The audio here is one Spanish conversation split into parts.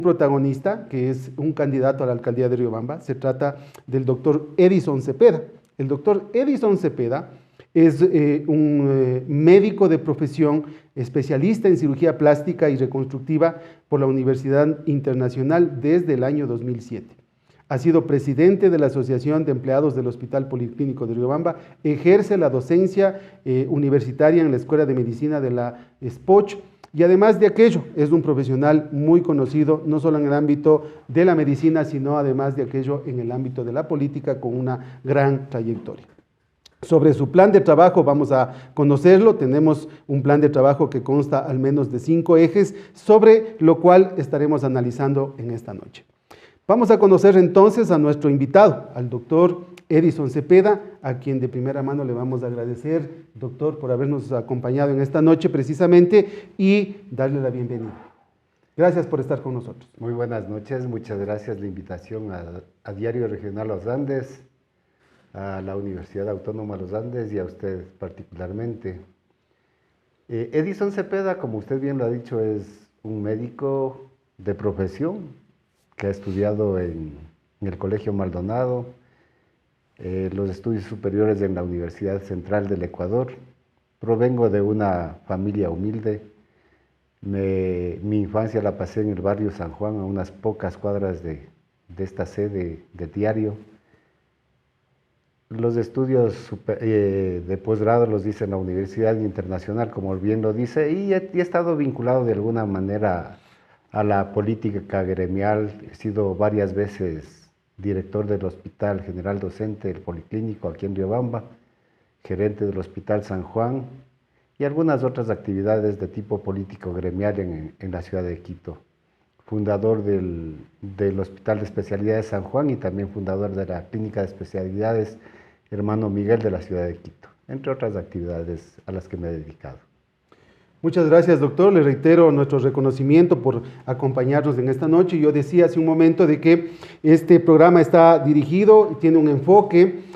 protagonista, que es un candidato a la alcaldía de Riobamba. Se trata del doctor Edison Cepeda. El doctor Edison Cepeda es un médico de profesión, especialista en cirugía plástica y reconstructiva por la Universidad Internacional desde el año 2007. Ha sido presidente de la Asociación de Empleados del Hospital Policlínico de Riobamba, ejerce la docencia universitaria en la Escuela de Medicina de la SPOCH, y además de aquello, es un profesional muy conocido, no solo en el ámbito de la medicina, sino además de aquello en el ámbito de la política, con una gran trayectoria. Sobre su plan de trabajo vamos a conocerlo. Tenemos un plan de trabajo que consta al menos de 5 ejes, sobre lo cual estaremos analizando en esta noche. Vamos a conocer entonces a nuestro invitado, al doctor Edison Cepeda, a quien de primera mano le vamos a agradecer, doctor, por habernos acompañado en esta noche precisamente y darle la bienvenida. Gracias por estar con nosotros. Muy buenas noches, muchas gracias por la invitación a Diario Regional Los Andes, a la Universidad Autónoma de los Andes y a usted particularmente. Edison Cepeda, como usted bien lo ha dicho, es un médico de profesión que ha estudiado en el Colegio Maldonado, los estudios superiores en la Universidad Central del Ecuador. Provengo de una familia humilde. Mi infancia la pasé en el barrio San Juan, a unas pocas cuadras de esta sede de Diario. Los estudios de posgrado los hice en la Universidad Internacional, como bien lo dice, y he estado vinculado de alguna manera a la política gremial. He sido varias veces director del Hospital General Docente del Policlínico aquí en Riobamba, gerente del Hospital San Juan y algunas otras actividades de tipo político gremial en la ciudad de Quito. Fundador del Hospital de Especialidades San Juan y también fundador de la Clínica de Especialidades Hermano Miguel de la ciudad de Quito, entre otras actividades a las que me he dedicado. Muchas gracias, doctor. Le reitero nuestro reconocimiento por acompañarnos en esta noche. Yo decía hace un momento de que este programa está dirigido y tiene un enfoque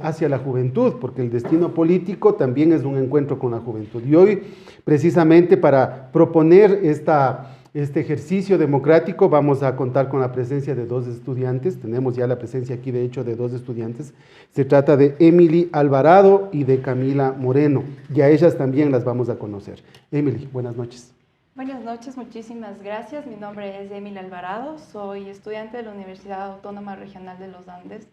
hacia la juventud, porque el destino político también es un encuentro con la juventud. Y hoy, precisamente para proponer este ejercicio democrático, vamos a contar con la presencia de 2 estudiantes. Tenemos ya la presencia aquí, de hecho, de 2 estudiantes. Se trata de Emily Alvarado y de Camila Moreno, y a ellas también las vamos a conocer. Emily, buenas noches. Buenas noches, muchísimas gracias. Mi nombre es Emily Alvarado, soy estudiante de la Universidad Autónoma Regional de los Andes,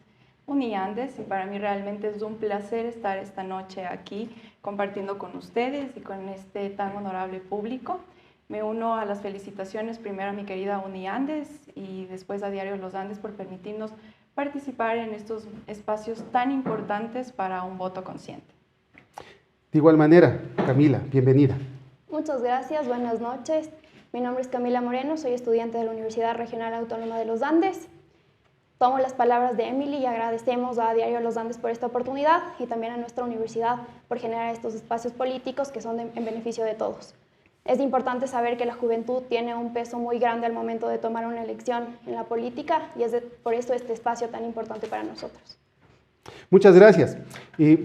UNIANDES, y para mí realmente es un placer estar esta noche aquí compartiendo con ustedes y con este tan honorable público. Me uno a las felicitaciones primero a mi querida UNIANDES y después a Diario Los Andes por permitirnos participar en estos espacios tan importantes para un voto consciente. De igual manera, Camila, bienvenida. Muchas gracias, buenas noches. Mi nombre es Camila Moreno, soy estudiante de la Universidad Regional Autónoma de los Andes. Tomo las palabras de Emily y agradecemos a Diario Los Andes por esta oportunidad y también a nuestra universidad por generar estos espacios políticos que son en beneficio de todos. Es importante saber que la juventud tiene un peso muy grande al momento de tomar una elección en la política y por eso este espacio tan importante para nosotros. Muchas gracias.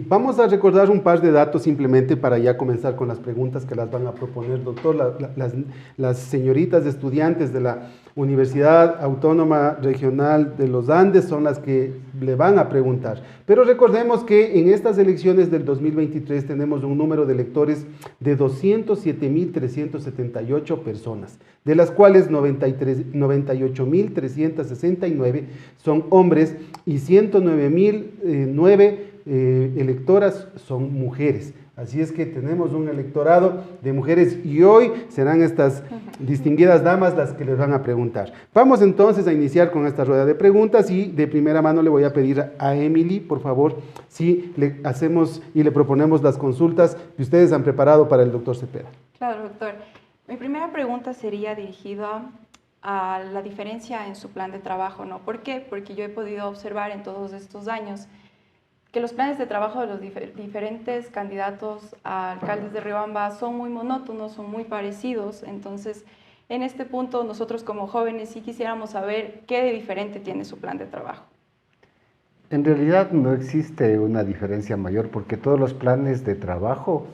Vamos a recordar un par de datos simplemente para ya comenzar con las preguntas que las van a proponer, doctor. Las señoritas estudiantes de la Universidad Autónoma Regional de los Andes son las que le van a preguntar. Pero recordemos que en estas elecciones del 2023 tenemos un número de electores de 207.378 personas, de las cuales 98.369 son hombres y 109.009 electoras son mujeres. Así es que tenemos un electorado de mujeres y hoy serán estas distinguidas damas las que les van a preguntar. Vamos entonces a iniciar con esta rueda de preguntas y de primera mano le voy a pedir a Emily, por favor, si le hacemos y le proponemos las consultas que ustedes han preparado para el doctor Cepeda. Claro, doctor. Mi primera pregunta sería dirigida a la diferencia en su plan de trabajo, ¿no? ¿Por qué? Porque yo he podido observar en todos estos años que los planes de trabajo de los diferentes candidatos a alcaldes de Riobamba son muy monótonos, son muy parecidos. Entonces, en este punto, nosotros como jóvenes sí quisiéramos saber qué de diferente tiene su plan de trabajo. En realidad no existe una diferencia mayor porque todos los planes de trabajo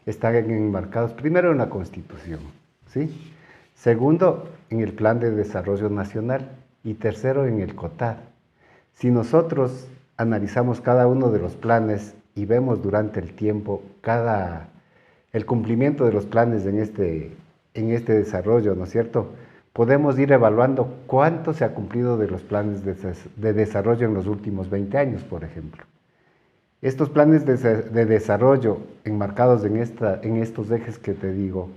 están enmarcados primero en la Constitución, ¿sí? Segundo, en el Plan de Desarrollo Nacional. Y tercero, en el COTAD. Si nosotros analizamos cada uno de los planes y vemos durante el tiempo el cumplimiento de los planes en este desarrollo, ¿no es cierto? Podemos ir evaluando cuánto se ha cumplido de los planes de desarrollo en los últimos 20 años, por ejemplo. Estos planes de desarrollo enmarcados en estos ejes que te digo,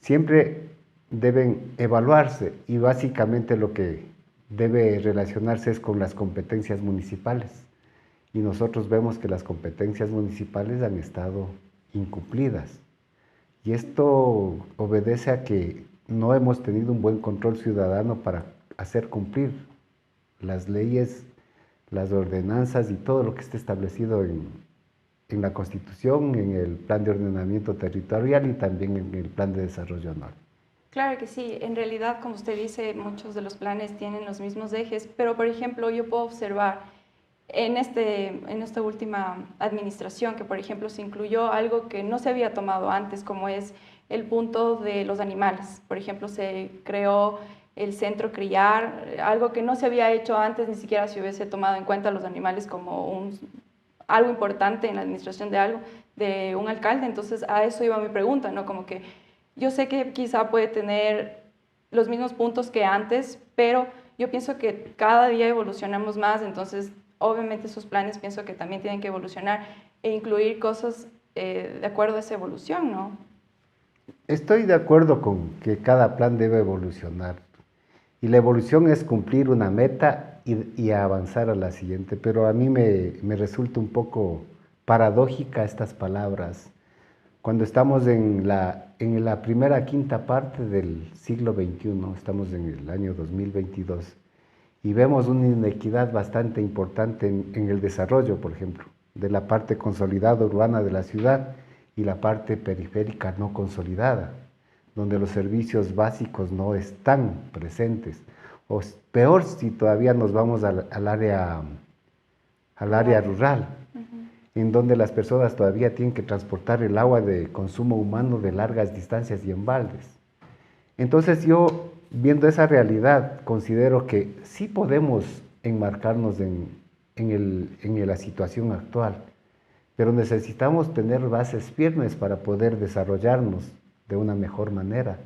siempre deben evaluarse y básicamente lo que debe relacionarse es con las competencias municipales. Y nosotros vemos que las competencias municipales han estado incumplidas. Y esto obedece a que no hemos tenido un buen control ciudadano para hacer cumplir las leyes, las ordenanzas y todo lo que esté establecido en la Constitución, en el Plan de Ordenamiento Territorial y también en el Plan de Desarrollo Anual. Claro que sí, en realidad, como usted dice, muchos de los planes tienen los mismos ejes, pero por ejemplo, yo puedo observar en esta última administración que, por ejemplo, se incluyó algo que no se había tomado antes, como es el punto de los animales. Por ejemplo, se creó el centro Criar, algo que no se había hecho antes, ni siquiera se hubiese tomado en cuenta los animales como algo importante en la administración de un alcalde. Entonces, a eso iba mi pregunta, ¿no? Como que yo sé que quizá puede tener los mismos puntos que antes, pero yo pienso que cada día evolucionamos más, entonces obviamente esos planes pienso que también tienen que evolucionar e incluir cosas de acuerdo a esa evolución, ¿no? Estoy de acuerdo con que cada plan debe evolucionar y la evolución es cumplir una meta y avanzar a la siguiente, pero a mí me resulta un poco paradójica estas palabras. Cuando estamos en la primera quinta parte del siglo XXI, estamos en el año 2022, y vemos una inequidad bastante importante en el desarrollo, por ejemplo, de la parte consolidada urbana de la ciudad y la parte periférica no consolidada, donde los servicios básicos no están presentes. O peor si todavía nos vamos al área rural, en donde las personas todavía tienen que transportar el agua de consumo humano de largas distancias y en baldes. Entonces yo, viendo esa realidad, considero que sí podemos enmarcarnos en la situación actual, pero necesitamos tener bases firmes para poder desarrollarnos de una mejor manera.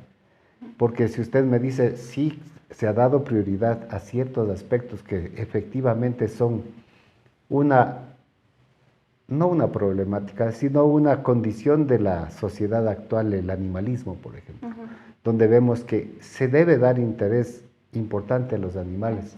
Porque si usted me dice, sí, se ha dado prioridad a ciertos aspectos que efectivamente son no una problemática, sino una condición de la sociedad actual, el animalismo, por ejemplo, donde vemos que se debe dar interés importante a los animales,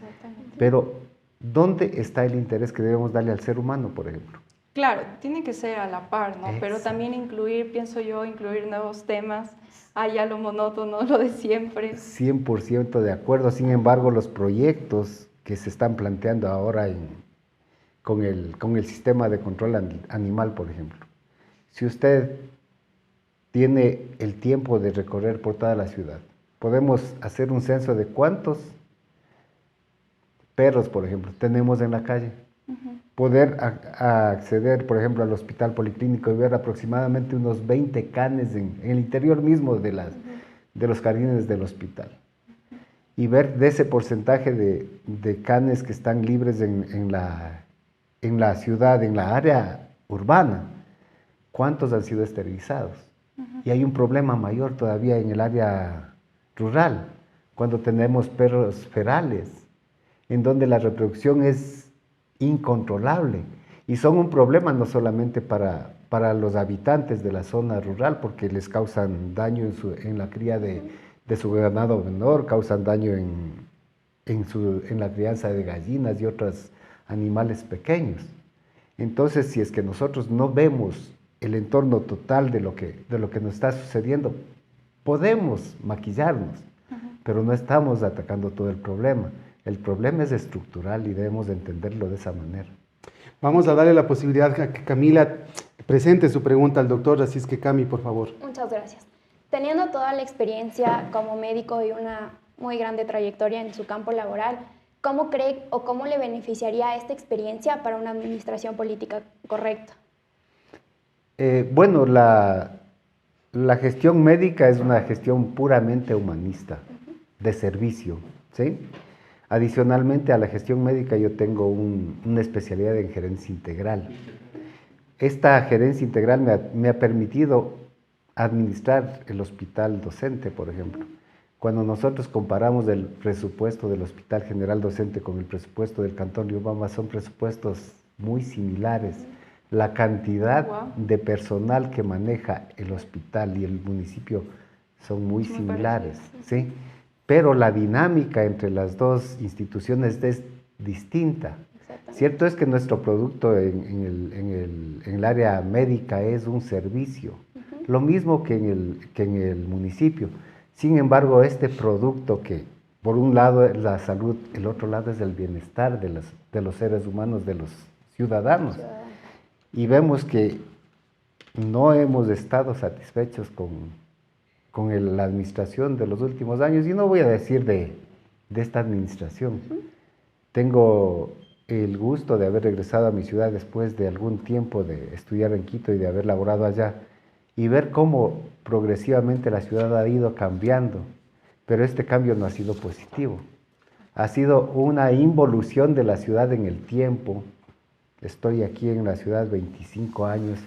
pero ¿dónde está el interés que debemos darle al ser humano, por ejemplo? Claro, tiene que ser a la par, ¿no? Pero también pienso yo, incluir nuevos temas, ya lo monótono, lo de siempre. 100% de acuerdo, sin embargo, los proyectos que se están planteando ahora con el sistema de control animal, por ejemplo. Si usted tiene el tiempo de recorrer por toda la ciudad, podemos hacer un censo de cuántos perros, por ejemplo, tenemos en la calle. Poder acceder, por ejemplo, al hospital policlínico y ver aproximadamente unos 20 canes en el interior mismo de los jardines del hospital. Y ver de ese porcentaje de canes que están libres en la ciudad, en la área urbana, cuántos han sido esterilizados. Y hay un problema mayor todavía en el área rural, cuando tenemos perros ferales, en donde la reproducción es incontrolable y son un problema no solamente para los habitantes de la zona rural, porque les causan daño en la cría de su ganado menor, causan daño en la crianza de gallinas y otros animales pequeños. Entonces, si es que nosotros no vemos el entorno total de lo que nos está sucediendo, podemos maquillarnos, pero no estamos atacando todo el problema. El problema es estructural y debemos de entenderlo de esa manera. Vamos a darle la posibilidad a que Camila presente su pregunta al doctor, así es que Cami, por favor. Muchas gracias. Teniendo toda la experiencia como médico y una muy grande trayectoria en su campo laboral, ¿cómo cree o cómo le beneficiaría esta experiencia para una administración política correcta? Bueno, la La gestión médica es una gestión puramente humanista, de servicio, ¿sí? Adicionalmente a la gestión médica yo tengo una especialidad en gerencia integral. Esta gerencia integral me ha permitido administrar el hospital docente, por ejemplo. Cuando nosotros comparamos el presupuesto del Hospital General Docente con el presupuesto del Cantón Riobamba, son presupuestos muy similares. La cantidad de personal que maneja el hospital y el municipio son muy similares, ¿sí? Pero la dinámica entre las dos instituciones es distinta. Cierto es que nuestro producto en el área médica es un servicio, lo mismo que en el municipio. Sin embargo, este producto que por un lado es la salud, el otro lado es el bienestar de los seres humanos, de los ciudadanos. Y vemos que no hemos estado satisfechos con la administración de los últimos años, y no voy a decir de esta administración. Tengo el gusto de haber regresado a mi ciudad después de algún tiempo de estudiar en Quito y de haber laborado allá, y ver cómo progresivamente la ciudad ha ido cambiando, pero este cambio no ha sido positivo. Ha sido una involución de la ciudad en el tiempo. Estoy aquí en la ciudad 25 años,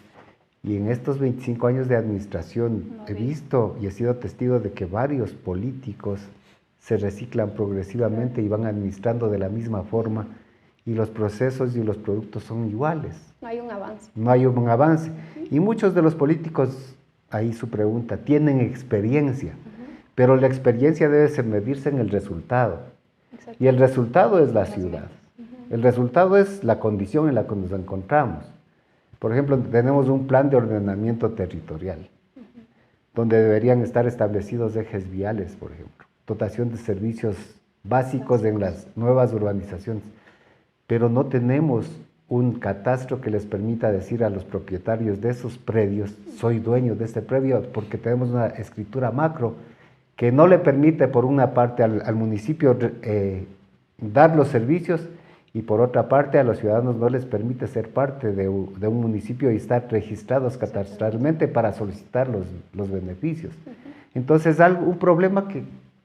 y en estos 25 años de administración he visto y he sido testigo de que varios políticos se reciclan progresivamente y van administrando de la misma forma, y los procesos y los productos son iguales. No hay un avance. No hay un avance. Y muchos de los políticos, ahí su pregunta, tienen experiencia, pero la experiencia debe medirse en el resultado. Y el resultado es la ciudad. El resultado es la condición en la que nos encontramos. Por ejemplo, tenemos un plan de ordenamiento territorial, donde deberían estar establecidos ejes viales, por ejemplo, dotación de servicios básicos en las nuevas urbanizaciones, pero no tenemos un catastro que les permita decir a los propietarios de esos predios: soy dueño de este predio, porque tenemos una escritura macro que no le permite, por una parte, al municipio dar los servicios, y por otra parte a los ciudadanos no les permite ser parte de un municipio y estar registrados catastralmente para solicitar los beneficios. Entonces, un problema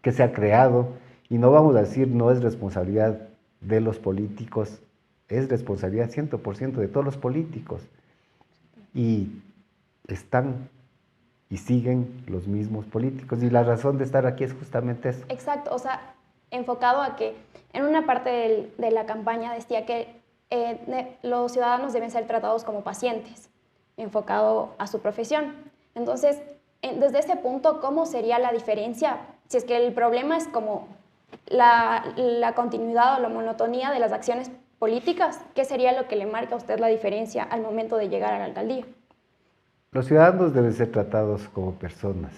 que se ha creado, y no vamos a decir no es responsabilidad de los políticos, es responsabilidad 100% de todos los políticos, y están y siguen los mismos políticos, y la razón de estar aquí es justamente eso. Exacto, o sea, enfocado a que en una parte de la campaña decía que los ciudadanos deben ser tratados como pacientes, enfocado a su profesión. Entonces, desde ese punto, ¿cómo sería la diferencia? Si es que el problema es como la continuidad o la monotonía de las acciones políticas, ¿qué sería lo que le marca a usted la diferencia al momento de llegar a la alcaldía? Los ciudadanos deben ser tratados como personas,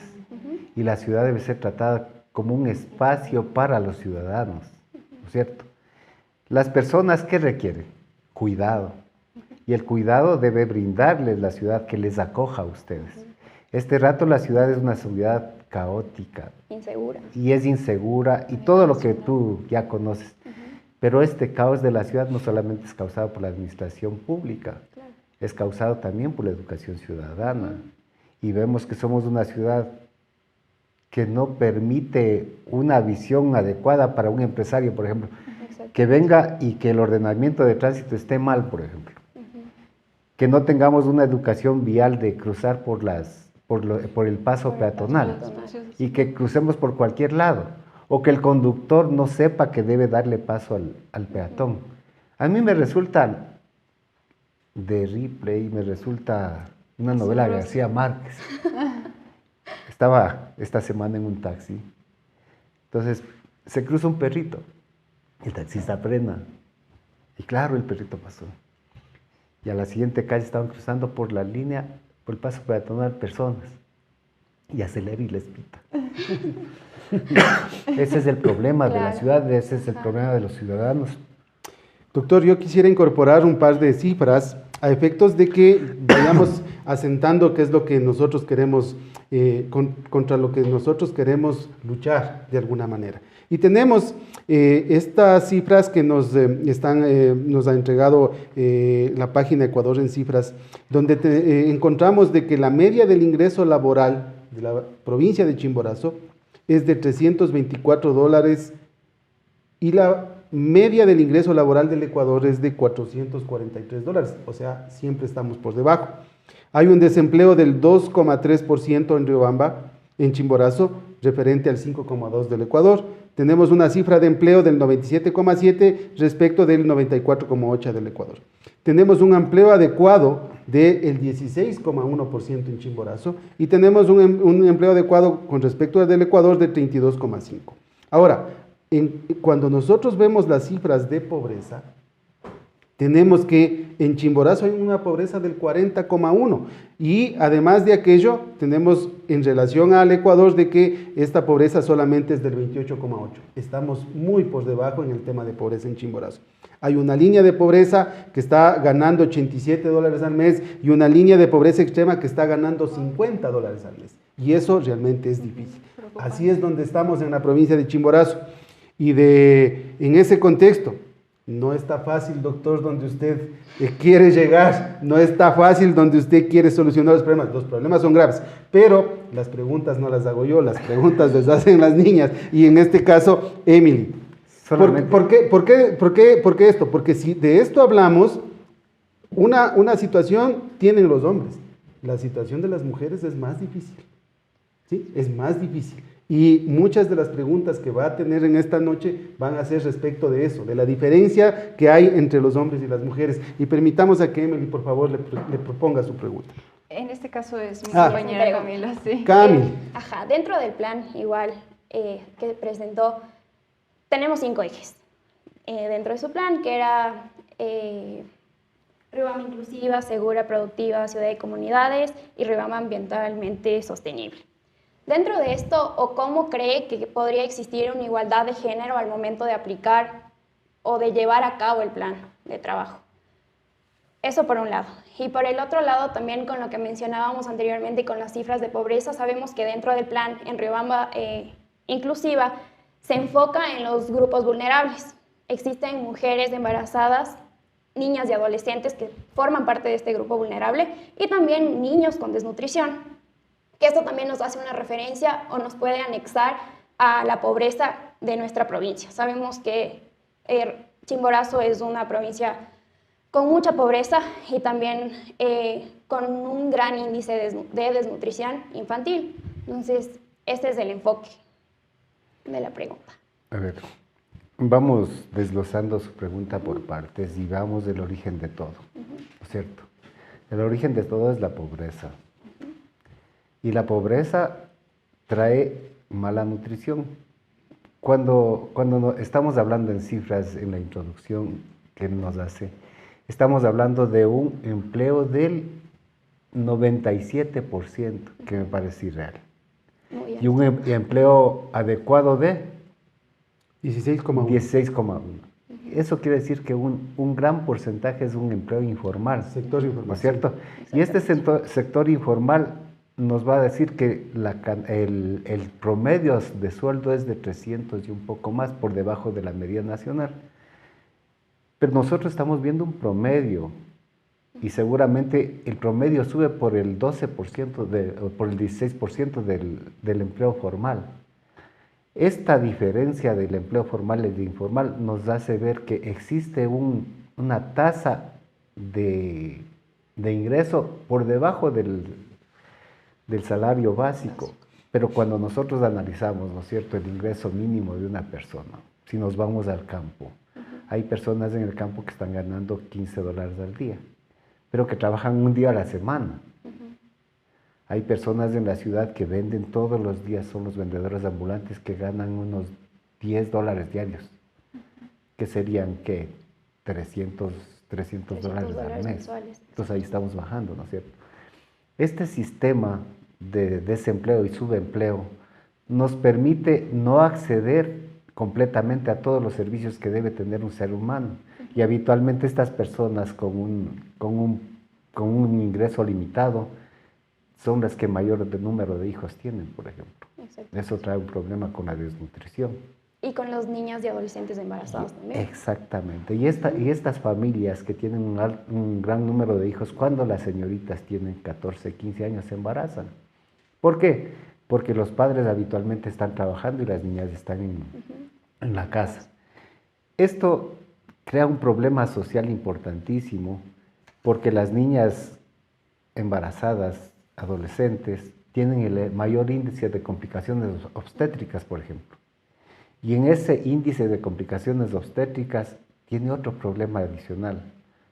y la ciudad debe ser tratada como un espacio para los ciudadanos, ¿no es cierto? Las personas, ¿qué requieren? Cuidado. Y el cuidado debe brindarles la ciudad, que les acoja a ustedes. Este rato la ciudad es una ciudad caótica. Insegura. Y es insegura, y todo lo que tú ya conoces. Pero este caos de la ciudad no solamente es causado por la administración pública, es causado también por la educación ciudadana. Y vemos que somos una ciudad que no permite una visión adecuada para un empresario, por ejemplo, que venga y que el ordenamiento de tránsito esté mal, por ejemplo. Que no tengamos una educación vial de cruzar por el paso peatonal, y que crucemos por cualquier lado, o que el conductor no sepa que debe darle paso al peatón. A mí me resulta de Ripley, me resulta una novela de García Márquez. Estaba esta semana en un taxi, entonces se cruza un perrito, el taxista frena, y claro, el perrito pasó. Y a la siguiente calle estaban cruzando por la línea, por el paso peatonal, personas, y acelera y les pita. Ese es el problema de la ciudad, ese es el problema de los ciudadanos. Doctor, yo quisiera incorporar un par de cifras a efectos de que vayamos asentando qué es lo que nosotros queremos, contra lo que nosotros queremos luchar de alguna manera. Y tenemos estas cifras que nos ha entregado la página Ecuador en Cifras, donde encontramos de que la media del ingreso laboral de la provincia de Chimborazo es de $324 y la media del ingreso laboral del Ecuador es de $443, o sea, siempre estamos por debajo. Hay un desempleo del 2,3% en Riobamba, en Chimborazo, referente al 5,2% del Ecuador. Tenemos una cifra de empleo del 97,7% respecto del 94,8% del Ecuador. Tenemos un empleo adecuado del 16,1% en Chimborazo y tenemos un empleo adecuado con respecto al del Ecuador de 32,5%. Ahora, cuando nosotros vemos las cifras de pobreza, tenemos que en Chimborazo hay una pobreza del 40,1% y además de aquello tenemos en relación al Ecuador de que esta pobreza solamente es del 28,8%. Estamos muy por debajo en el tema de pobreza en Chimborazo. Hay una línea de pobreza que está ganando $87 al mes y una línea de pobreza extrema que está ganando $50 al mes. Y eso realmente es difícil. Así es donde estamos en la provincia de Chimborazo. Y en ese contexto, no está fácil, doctor, donde usted quiere llegar, no está fácil donde usted quiere solucionar los problemas son graves, pero las preguntas no las hago yo, las preguntas las hacen las niñas, y en este caso, Emily. ¿Por qué esto? Porque si de esto hablamos, una situación tienen los hombres, la situación de las mujeres es más difícil, ¿sí? Es más difícil. Y muchas de las preguntas que va a tener en esta noche van a ser respecto de eso, de la diferencia que hay entre los hombres y las mujeres. Y permitamos a que Emily, por favor, le proponga su pregunta. En este caso es mi compañera Camila, sí. Camila. Dentro del plan igual que presentó, tenemos 5 ejes. Dentro de su plan, que era Riobamba inclusiva, segura, productiva, ciudad y comunidades, y Riobamba ambientalmente sostenible. Dentro de esto, ¿o cómo cree que podría existir una igualdad de género al momento de aplicar o de llevar a cabo el plan de trabajo? Eso por un lado. Y por el otro lado, también con lo que mencionábamos anteriormente y con las cifras de pobreza, sabemos que dentro del plan en Riobamba inclusiva se enfoca en los grupos vulnerables. Existen mujeres embarazadas, niñas y adolescentes que forman parte de este grupo vulnerable y también niños con desnutrición, que esto también nos hace una referencia o nos puede anexar a la pobreza de nuestra provincia. Sabemos que Chimborazo es una provincia con mucha pobreza y también con un gran índice de desnutrición infantil. Entonces, este es el enfoque de la pregunta. A ver, vamos desglosando su pregunta por partes y vamos del origen de todo, ¿no es cierto? El origen de todo es la pobreza. Y la pobreza trae mala nutrición. Cuando estamos hablando en cifras en la introducción que nos hace, estamos hablando de un empleo del 97%, que me parece irreal. Y un empleo adecuado de 16,1. Eso quiere decir que un gran porcentaje es un empleo informal. Sector informal. ¿No es cierto? Y este sector informal nos va a decir que el promedio de sueldo es de 300 y un poco más por debajo de la media nacional. Pero nosotros estamos viendo un promedio y seguramente el promedio sube por el 12%, o por el 16% del empleo formal. Esta diferencia del empleo formal y del informal nos hace ver que existe una tasa de ingreso por debajo del salario básico, pero cuando nosotros analizamos, ¿no es cierto?, el ingreso mínimo de una persona, si nos vamos al campo, hay personas en el campo que están ganando $15 al día, pero que trabajan un día a la semana. Hay personas en la ciudad que venden todos los días, son los vendedores ambulantes que ganan unos $10 diarios, que serían, ¿qué?, $300 al mes. Mensuales. Entonces ahí estamos bajando, ¿no es cierto? Este sistema de desempleo y subempleo nos permite no acceder completamente a todos los servicios que debe tener un ser humano. Y habitualmente estas personas con un ingreso limitado son las que mayor número de hijos tienen, por ejemplo. Exacto. Eso trae un problema con la desnutrición. Y con los niños y adolescentes embarazados también. Exactamente. Y estas familias que tienen un gran número de hijos, cuando las señoritas tienen 14, 15 años, se embarazan. ¿Por qué? porque los padres habitualmente están trabajando y las niñas están en la casa. Esto crea un problema social importantísimo, porque las niñas embarazadas, adolescentes, tienen el mayor índice de complicaciones obstétricas, por ejemplo. Y en ese índice de complicaciones obstétricas tiene otro problema adicional.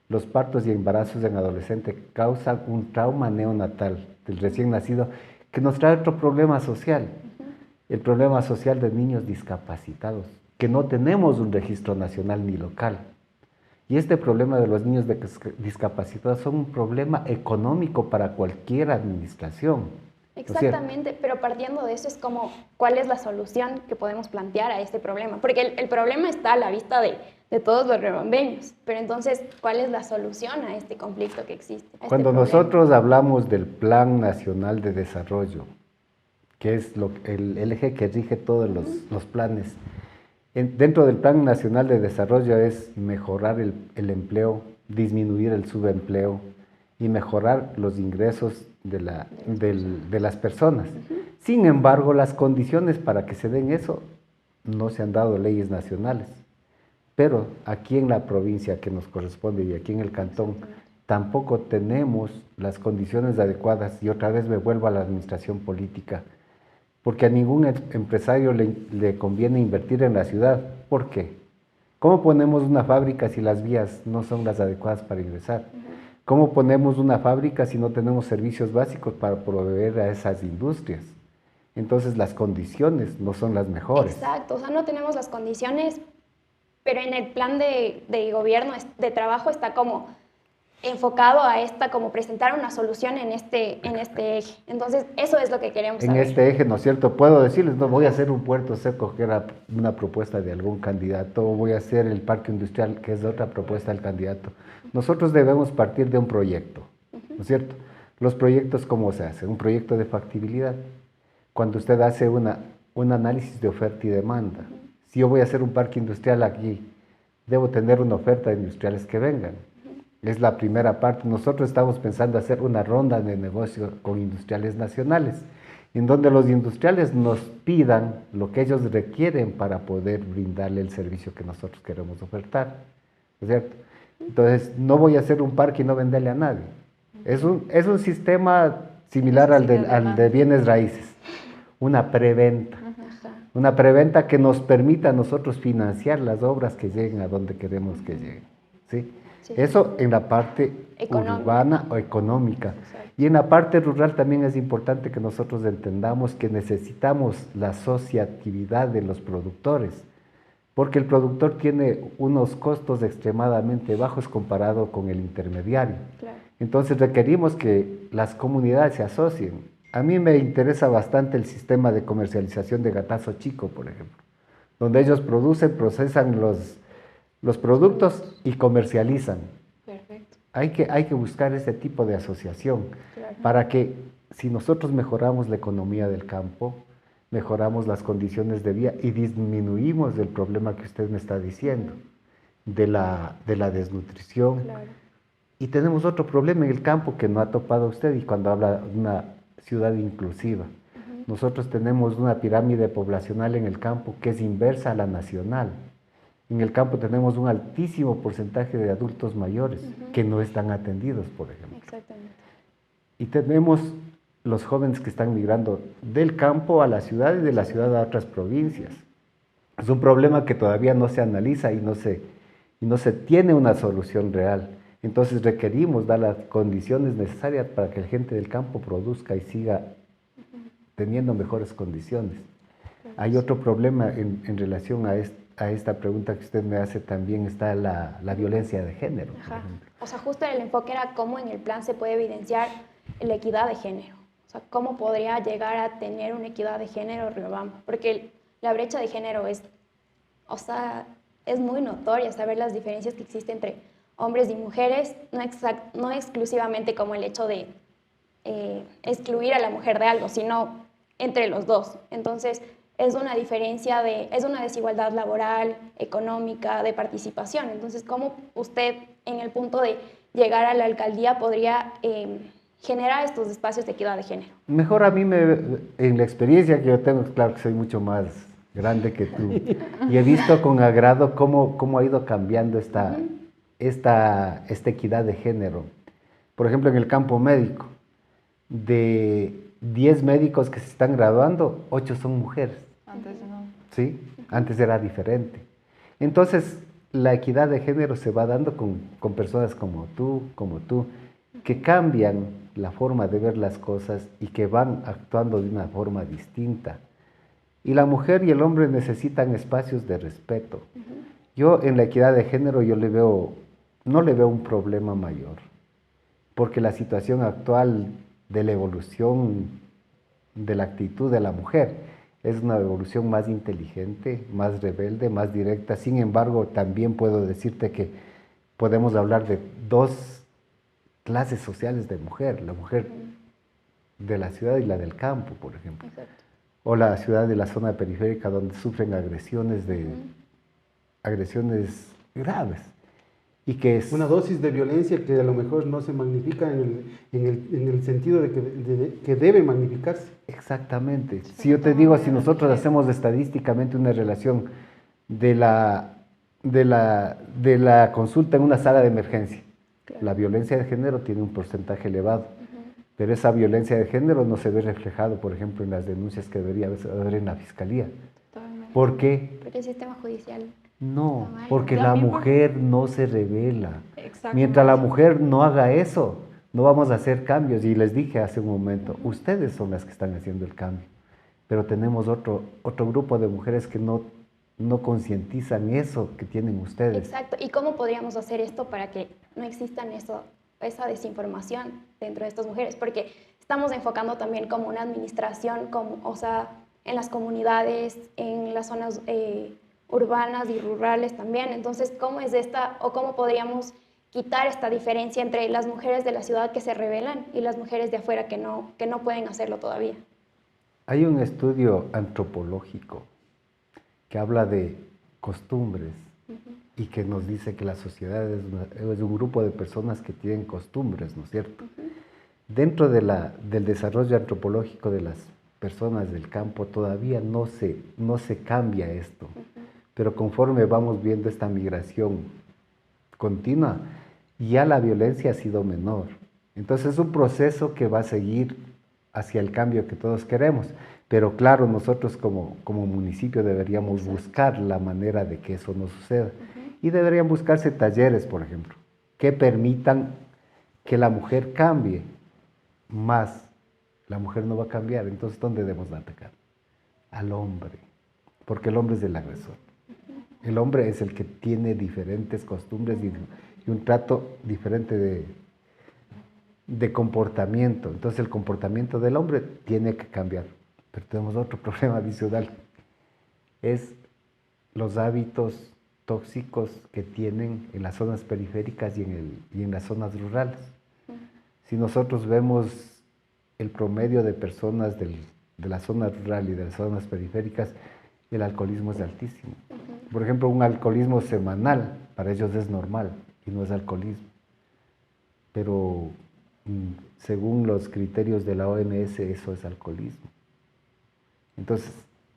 Los partos y embarazos en adolescentes causan un trauma neonatal del recién nacido que nos trae otro problema social. El problema social de niños discapacitados, que no tenemos un registro nacional ni local. Y este problema de los niños discapacitados son un problema económico para cualquier administración. Exactamente, pero partiendo de eso es como, ¿cuál es la solución que podemos plantear a este problema? Porque el problema está a la vista de todos los riobambeños, pero entonces, ¿cuál es la solución a este conflicto que existe? Cuando nosotros hablamos del Plan Nacional de Desarrollo, que es el eje que rige todos los planes, dentro del Plan Nacional de Desarrollo es mejorar el empleo, disminuir el subempleo y mejorar los ingresos de las personas. Sin embargo, las condiciones para que se den eso no se han dado leyes nacionales. Pero aquí en la provincia que nos corresponde y aquí en el cantón tampoco tenemos las condiciones adecuadas, y otra vez me vuelvo a la administración política, porque a ningún empresario le conviene invertir en la ciudad. ¿Por qué? ¿Cómo ponemos una fábrica si las vías no son las adecuadas para ingresar? ¿Cómo ponemos una fábrica si no tenemos servicios básicos para proveer a esas industrias? Entonces las condiciones no son las mejores. Exacto, o sea, no tenemos las condiciones, pero en el plan de gobierno, de trabajo, está como enfocado a como presentar una solución en este eje. Entonces, eso es lo que queremos saber. En este eje, ¿no es cierto? Puedo decirles, no voy a hacer un puerto seco, que era una propuesta de algún candidato, o voy a hacer el parque industrial, que es otra propuesta del candidato. Nosotros debemos partir de un proyecto, ¿no es cierto? Los proyectos, ¿cómo se hacen? Un proyecto de factibilidad. Cuando usted hace un análisis de oferta y demanda. Si yo voy a hacer un parque industrial aquí, debo tener una oferta de industriales que vengan. Es la primera parte. Nosotros estamos pensando hacer una ronda de negocio con industriales nacionales, en donde los industriales nos pidan lo que ellos requieren para poder brindarle el servicio que nosotros queremos ofertar, ¿no es cierto? Entonces, no voy a hacer un parque y no venderle a nadie. Es un sistema similar al de bienes raíces, una preventa. Una preventa que nos permita a nosotros financiar las obras que lleguen a donde queremos que lleguen, ¿sí? Sí. Eso en la parte urbana o económica. Exacto. Y en la parte rural también es importante que nosotros entendamos que necesitamos la asociatividad de los productores, porque el productor tiene unos costos extremadamente bajos comparado con el intermediario. Claro. Entonces requerimos que las comunidades se asocien. A mí me interesa bastante el sistema de comercialización de Gatazo Chico, por ejemplo, donde ellos producen, procesan los productos y comercializan. Perfecto. Hay que buscar ese tipo de asociación, claro, para que si nosotros mejoramos la economía del campo, mejoramos las condiciones de vida y disminuimos el problema que usted me está diciendo, de la desnutrición. Claro. Y tenemos otro problema en el campo que no ha topado usted, y cuando habla de una ciudad inclusiva. Nosotros tenemos una pirámide poblacional en el campo que es inversa a la nacional. En el campo tenemos un altísimo porcentaje de adultos mayores que no están atendidos, por ejemplo. Exactamente. Y tenemos los jóvenes que están migrando del campo a la ciudad y de la ciudad a otras provincias. Es un problema que todavía no se analiza y no se tiene una solución real. Entonces requerimos dar las condiciones necesarias para que la gente del campo produzca y siga teniendo mejores condiciones. Hay otro problema en relación a esta pregunta que usted me hace, también está la violencia de género. Por ejemplo. O sea, justo el enfoque era cómo en el plan se puede evidenciar la equidad de género. O sea, cómo podría llegar a tener una equidad de género Riobamba. Porque la brecha de género es muy notoria, saber las diferencias que existen entre hombres y mujeres, no exclusivamente como el hecho de excluir a la mujer de algo, sino entre los dos. Entonces, es una diferencia es una desigualdad laboral, económica, de participación. Entonces, ¿cómo usted, en el punto de llegar a la alcaldía, podría generar estos espacios de equidad de género? Mejor a mí, en la experiencia que yo tengo, claro que soy mucho más grande que tú, y he visto con agrado cómo ha ido cambiando esta equidad de género. Por ejemplo, en el campo médico, de 10 médicos que se están graduando, 8 son mujeres. Antes no. ¿Sí? Antes era diferente. Entonces, la equidad de género se va dando con personas como tú, que cambian la forma de ver las cosas y que van actuando de una forma distinta. Y la mujer y el hombre necesitan espacios de respeto. Yo en la equidad de género no le veo un problema mayor, porque la situación actual de la evolución de la actitud de la mujer es una evolución más inteligente, más rebelde, más directa. Sin embargo, también puedo decirte que podemos hablar de dos clases sociales de mujer, la mujer de la ciudad y la del campo, por ejemplo. Exacto. O la ciudad de la zona periférica donde sufren agresiones graves. Y que es Una dosis de violencia que a lo mejor no se magnifica en el sentido de que debe magnificarse. exactamente. Si yo te digo, si nosotros hacemos estadísticamente una relación de la consulta en una sala de emergencia, Claro. la violencia de género tiene un porcentaje elevado, pero esa violencia de género no se ve reflejado, por ejemplo, en las denuncias que debería haber en la fiscalía. Totalmente. ¿Por qué? Porque el sistema judicial... No, Está mal. porque la También mujer no se revela. Exactamente. Mientras la mujer no haga eso, no vamos a hacer cambios. Y les dije hace un momento, ustedes son las que están haciendo el cambio. Pero tenemos otro grupo de mujeres que no concientizan eso que tienen ustedes. Exacto. ¿Y cómo podríamos hacer esto para que no existan esa desinformación dentro de estas mujeres? Porque estamos enfocando también como una administración, o sea, en las comunidades, en las zonas urbanas y rurales también. Entonces, ¿cómo es cómo podríamos quitar esta diferencia entre las mujeres de la ciudad que se rebelan y las mujeres de afuera que no pueden hacerlo todavía? Hay un estudio antropológico que habla de costumbres y que nos dice que la sociedad es un grupo de personas que tienen costumbres, ¿no es cierto? Dentro del desarrollo antropológico de las personas del campo todavía no se cambia esto, pero conforme vamos viendo esta migración continua, ya la violencia ha sido menor. Entonces es un proceso que va a seguir hacia el cambio que todos queremos. Pero claro, nosotros como municipio deberíamos buscar la manera de que eso no suceda. Y deberían buscarse talleres, por ejemplo, que permitan que la mujer cambie más. La mujer no va a cambiar, entonces ¿dónde debemos atacar? Al hombre, porque el hombre es el agresor. El hombre es el que tiene diferentes costumbres y un trato diferente de comportamiento. Entonces el comportamiento del hombre tiene que cambiar. Pero tenemos otro problema adicional, es los hábitos tóxicos que tienen en las zonas periféricas y en las zonas rurales. Si nosotros vemos el promedio de personas de la zona rural y de las zonas periféricas, el alcoholismo es altísimo. Por ejemplo, un alcoholismo semanal para ellos es normal y no es alcoholismo. Pero según los criterios de la OMS, eso es alcoholismo. Entonces,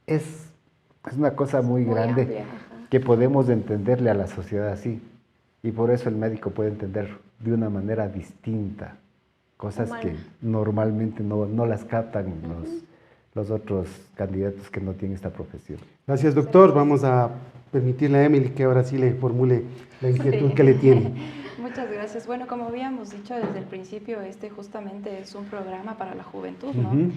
es una cosa muy grande amplia, que podemos entenderle a la sociedad así. Y por eso el médico puede entender de una manera distinta cosas Humana. que normalmente no las captan los otros candidatos que no tienen esta profesión. Gracias, doctor. Vamos a permitirle a Emily que ahora sí le formule la inquietud Sí. que le tiene. Muchas gracias. Bueno, como habíamos dicho desde el principio, este justamente es un programa para la juventud, ¿no?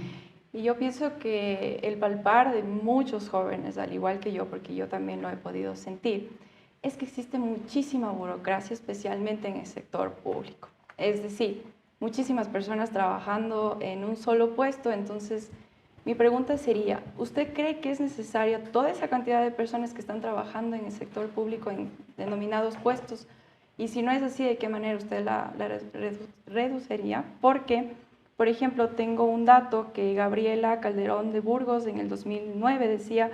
Y yo pienso que el palpar de muchos jóvenes, al igual que yo, porque yo también lo he podido sentir, es que existe muchísima burocracia, especialmente en el sector público. Es decir, muchísimas personas trabajando en un solo puesto. Entonces, mi pregunta sería, ¿usted cree que es necesaria toda esa cantidad de personas que están trabajando en el sector público en denominados puestos? Y si no es así, ¿de qué manera usted la reduciría? Porque, por ejemplo, tengo un dato que Gabriela Calderón de Burgos en el 2009 decía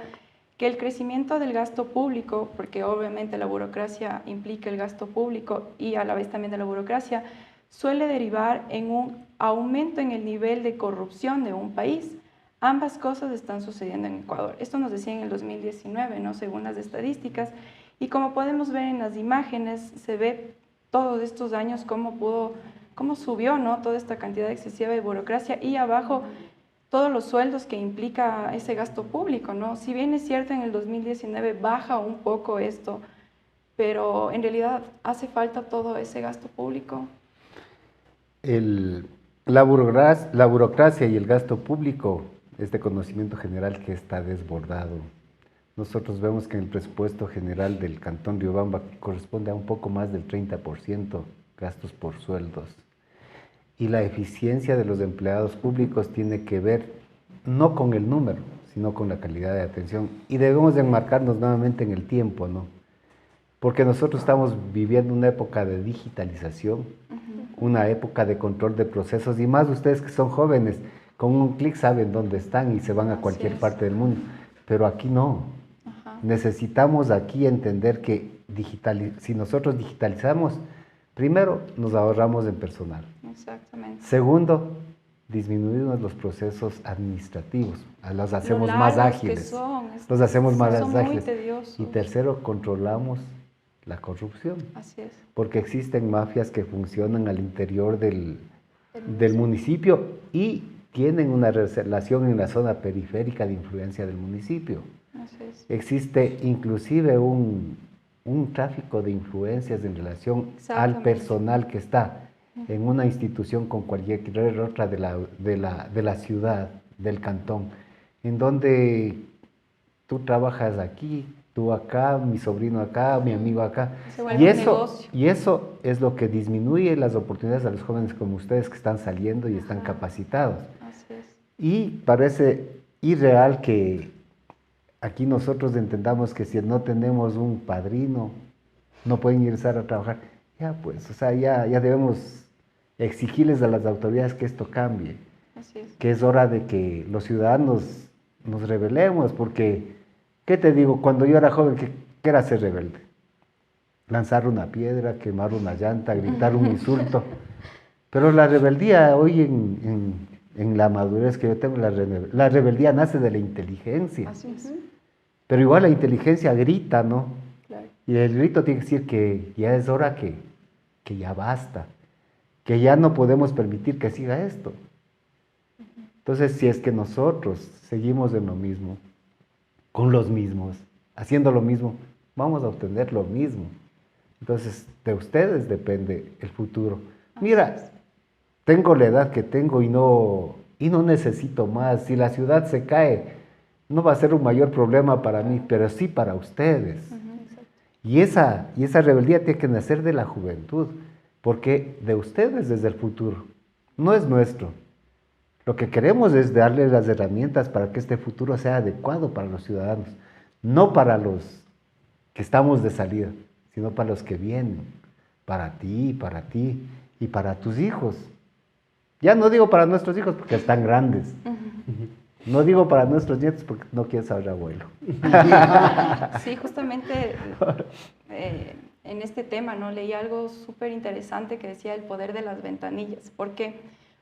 que el crecimiento del gasto público, porque obviamente la burocracia implica el gasto público y a la vez también de la burocracia, suele derivar en un aumento en el nivel de corrupción de un país. Ambas cosas están sucediendo en Ecuador. Esto nos decía en el 2019, ¿no? Según las estadísticas. Y como podemos ver en las imágenes, se ve todos estos años cómo subió, ¿no? Toda esta cantidad excesiva de burocracia y abajo todos los sueldos que implica ese gasto público, ¿no? Si bien es cierto en el 2019 baja un poco esto, pero en realidad hace falta todo ese gasto público. La burocracia y el gasto público es de conocimiento general que está desbordado. Nosotros vemos que en el presupuesto general del Cantón Riobamba corresponde a un poco más del 30% gastos por sueldos. Y la eficiencia de los empleados públicos tiene que ver no con el número, sino con la calidad de atención. Y debemos de enmarcarnos nuevamente en el tiempo, ¿no? Porque nosotros estamos viviendo una época de digitalización, una época de control de procesos, y más ustedes que son jóvenes, con un clic saben dónde están y se van a cualquier parte del mundo. Pero aquí no. Necesitamos aquí entender que si nosotros digitalizamos, primero nos ahorramos en personal. Exactamente. Segundo, disminuimos los procesos administrativos, los hacemos más ágiles. Los hacemos más ágiles. Muy tediosos. Y tercero, controlamos la corrupción. Así es. Porque existen mafias que funcionan al interior del municipio y tienen una relación en la zona periférica de influencia del municipio. Así es. Existe inclusive un tráfico de influencias en relación al personal que está en una institución con cualquier otra de la ciudad, del cantón, en donde tú trabajas aquí, tú acá, mi sobrino acá, mi amigo acá. Y eso es lo que disminuye las oportunidades a los jóvenes como ustedes que están saliendo y están capacitados. Así es. Y parece irreal que aquí nosotros entendamos que si no tenemos un padrino, no pueden ingresar a trabajar. Ya pues, o sea, ya debemos exigirles a las autoridades que esto cambie. Así es. Que es hora de que los ciudadanos nos rebelemos, porque, ¿qué te digo? Cuando yo era joven, ¿qué era ser rebelde? Lanzar una piedra, quemar una llanta, gritar un insulto. Pero la rebeldía hoy en la madurez que yo tengo, la rebeldía nace de la inteligencia. Así es. Pero igual la inteligencia grita, ¿no? Claro. Y el grito tiene que decir que ya es hora que ya basta, que ya no podemos permitir que siga esto. Entonces, si es que nosotros seguimos en lo mismo, con los mismos, haciendo lo mismo, vamos a obtener lo mismo. Entonces, de ustedes depende el futuro. Mira, tengo la edad que tengo y no necesito más. Si la ciudad se cae, no va a ser un mayor problema para mí, pero sí para ustedes. Y esa rebeldía tiene que nacer de la juventud, porque de ustedes desde el futuro, no es nuestro. Lo que queremos es darles las herramientas para que este futuro sea adecuado para los ciudadanos, no para los que estamos de salida, sino para los que vienen, para ti y para tus hijos. Ya no digo para nuestros hijos porque están grandes. No digo para nuestros nietos porque no quieren saber abuelo. Sí, justamente en este tema, ¿no? Leí algo súper interesante que decía el poder de las ventanillas. ¿Por qué?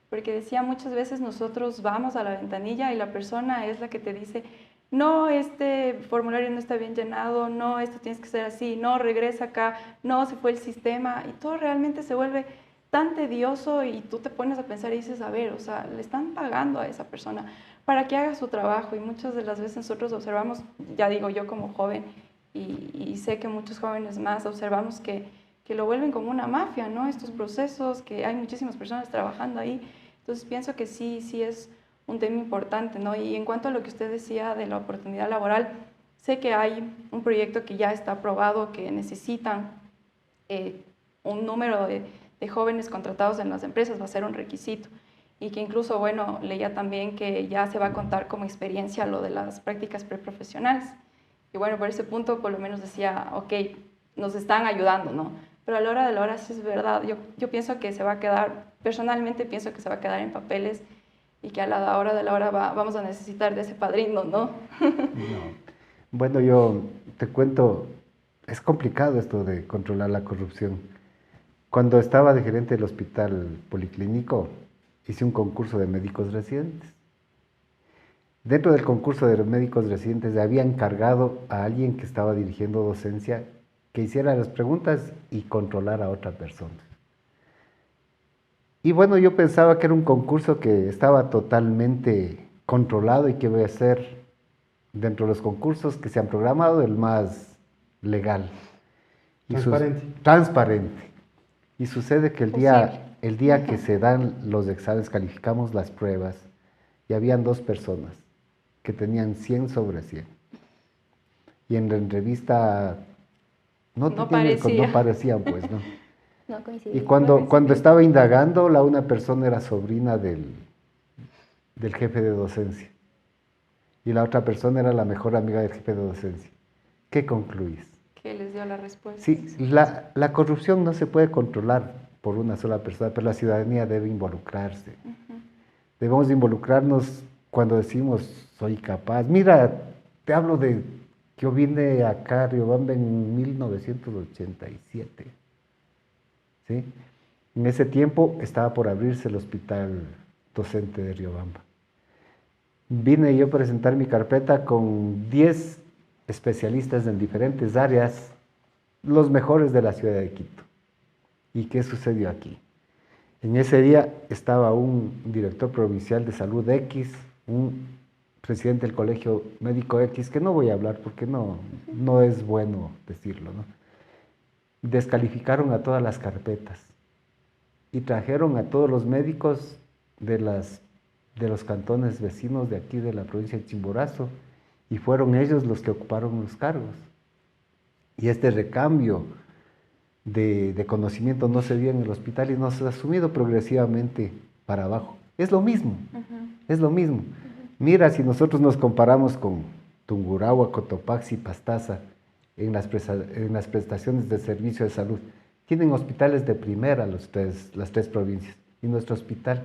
Porque decía muchas veces nosotros vamos a la ventanilla y la persona es la que te dice, no, este formulario no está bien llenado, no, esto tienes que ser así, no, regresa acá, no, se fue el sistema, y todo realmente se vuelve tan tedioso y tú te pones a pensar y dices, a ver, o sea, le están pagando a esa persona para que haga su trabajo, y muchas de las veces nosotros observamos, ya digo yo como joven, y sé que muchos jóvenes más observamos que lo vuelven como una mafia, ¿no? Estos procesos, que hay muchísimas personas trabajando ahí. Entonces pienso que sí es un tema importante, ¿no? Y en cuanto a lo que usted decía de la oportunidad laboral, sé que hay un proyecto que ya está aprobado, que necesitan un número de jóvenes contratados en las empresas, va a ser un requisito. Y que incluso, bueno, leía también que ya se va a contar como experiencia lo de las prácticas preprofesionales. Y bueno, por ese punto por lo menos decía, ok, nos están ayudando, ¿no? Pero a la hora de la hora sí es verdad. Yo pienso que se va a quedar, personalmente pienso que se va a quedar en papeles y que a la hora de la hora vamos a necesitar de ese padrino, ¿no? No. Bueno, yo te cuento, es complicado esto de controlar la corrupción. Cuando estaba de gerente del hospital policlínico, hice un concurso de médicos residentes. Dentro del concurso de médicos residentes había encargado a alguien que estaba dirigiendo docencia que hiciera las preguntas y controlara a otra persona. Y bueno, yo pensaba que era un concurso que estaba totalmente controlado y que iba a ser, dentro de los concursos que se han programado, el más legal. Transparente. Y sucede que el día que se dan los exámenes, calificamos las pruebas, y habían 2 personas que tenían 100 sobre 100. Y en la entrevista no parecían, pues, ¿no? No coincidía. Y cuando estaba indagando, una persona era sobrina del jefe de docencia. Y la otra persona era la mejor amiga del jefe de docencia. ¿Qué concluís? ¿Qué les dio la respuesta? Sí, la corrupción no se puede controlar por una sola persona, pero la ciudadanía debe involucrarse. Debemos involucrarnos cuando decimos, soy capaz. Mira, te hablo de, yo vine acá a Riobamba en 1987. ¿Sí? En ese tiempo estaba por abrirse el hospital docente de Riobamba. Vine yo a presentar mi carpeta con 10 especialistas en diferentes áreas, los mejores de la ciudad de Quito. ¿Y qué sucedió aquí? En ese día estaba un director provincial de salud X, un presidente del colegio médico X, que no voy a hablar porque no es bueno decirlo, ¿no? Descalificaron a todas las carpetas y trajeron a todos los médicos de los cantones vecinos de aquí de la provincia de Chimborazo, y fueron ellos los que ocuparon los cargos. Y este recambio de conocimiento no se dio en el hospital y no se ha asumido progresivamente para abajo. Es lo mismo, es lo mismo. Mira, si nosotros nos comparamos con Tungurahua, Cotopaxi, Pastaza, en las prestaciones de servicio de salud, tienen hospitales de primera las tres provincias, y nuestro hospital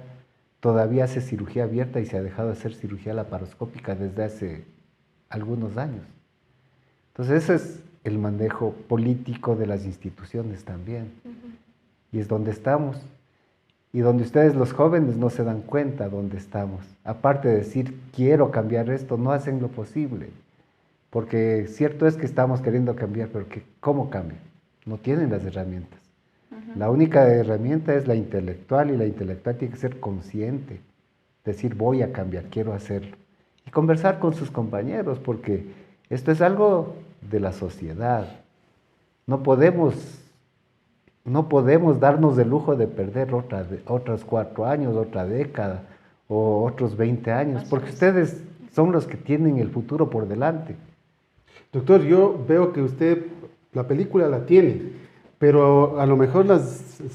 todavía hace cirugía abierta y se ha dejado de hacer cirugía laparoscópica desde hace algunos años. Entonces ese es el manejo político de las instituciones también. Y es donde estamos. Y donde ustedes los jóvenes no se dan cuenta dónde estamos. Aparte de decir, quiero cambiar esto, no hacen lo posible. Porque cierto es que estamos queriendo cambiar, pero ¿cómo cambian? No tienen las herramientas. La única herramienta es la intelectual, y la intelectual tiene que ser consciente. Decir, voy a cambiar, quiero hacerlo. Y conversar con sus compañeros, porque esto es algo de la sociedad. No podemos darnos el lujo de perder otros 4 años, otra década o otros 20 años, porque ustedes son los que tienen el futuro por delante. Doctor, yo veo que usted la película la tiene, pero a lo mejor las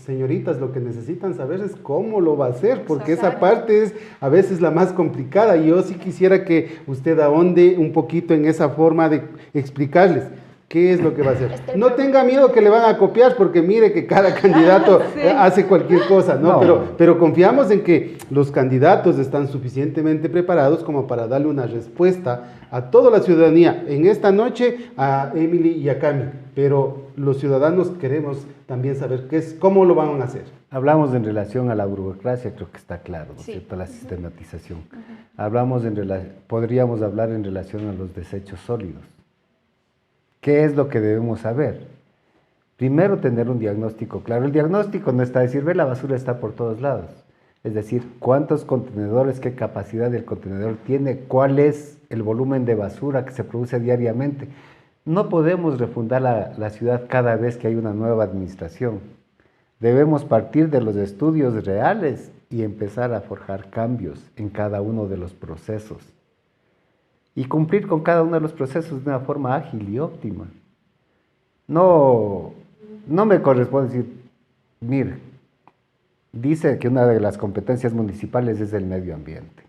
señoritas lo que necesitan saber es cómo lo va a hacer, porque esa parte es a veces la más complicada. Y yo sí quisiera que usted ahonde un poquito en esa forma de explicarles qué es lo que va a hacer. No tenga miedo que le van a copiar, porque mire que cada candidato hace cualquier cosa, ¿no? Pero confiamos en que los candidatos están suficientemente preparados como para darle una respuesta a toda la ciudadanía. En esta noche a Emily y a Cami, pero los ciudadanos queremos también saber cómo lo van a hacer. Hablamos en relación a la burocracia, creo que está claro, ¿no es cierto? La sistematización. Podríamos hablar en relación a los desechos sólidos. ¿Qué es lo que debemos saber? Primero, tener un diagnóstico claro. El diagnóstico no está decir, ve, la basura está por todos lados. Es decir, cuántos contenedores, qué capacidad del contenedor tiene, cuál es el volumen de basura que se produce diariamente. No podemos refundar la ciudad cada vez que hay una nueva administración. Debemos partir de los estudios reales y empezar a forjar cambios en cada uno de los procesos. Y cumplir con cada uno de los procesos de una forma ágil y óptima. No me corresponde decir, mire, dice que una de las competencias municipales es el medio ambiente,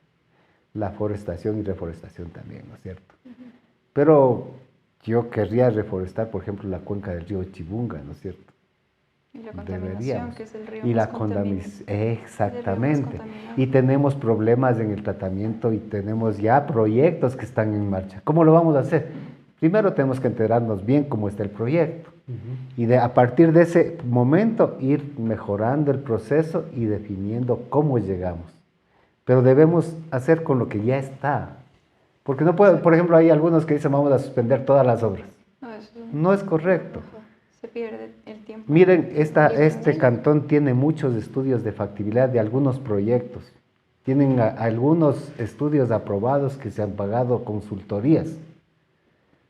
la forestación y reforestación también, ¿no es cierto? Pero yo querría reforestar, por ejemplo, la cuenca del río Chibunga, ¿no es cierto? Y la contaminación, que es el río y más la contaminado. Exactamente. Y tenemos problemas en el tratamiento y tenemos ya proyectos que están en marcha. ¿Cómo lo vamos a hacer? Primero tenemos que enterarnos bien cómo está el proyecto. Y a partir de ese momento ir mejorando el proceso y definiendo cómo llegamos. Pero debemos hacer con lo que ya está. Porque no puede, por ejemplo, hay algunos que dicen vamos a suspender todas las obras. No es correcto. Se pierde el tiempo. Miren, este cantón tiene muchos estudios de factibilidad de algunos proyectos. Tienen algunos estudios aprobados que se han pagado consultorías.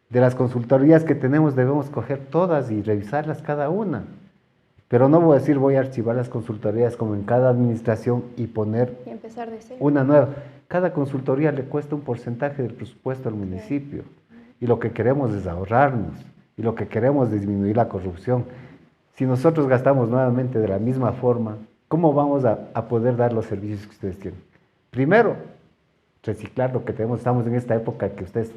De las consultorías que tenemos debemos coger todas y revisarlas cada una. Pero no voy a decir voy a archivar las consultorías como en cada administración y poner Y empezar de cero. una nueva. Cada consultoría le cuesta un porcentaje del presupuesto al municipio. Y lo que queremos es ahorrarnos. Y lo que queremos es disminuir la corrupción. Si nosotros gastamos nuevamente de la misma forma, ¿cómo vamos a poder dar los servicios que ustedes tienen? Primero, reciclar lo que tenemos. Estamos en esta época que ustedes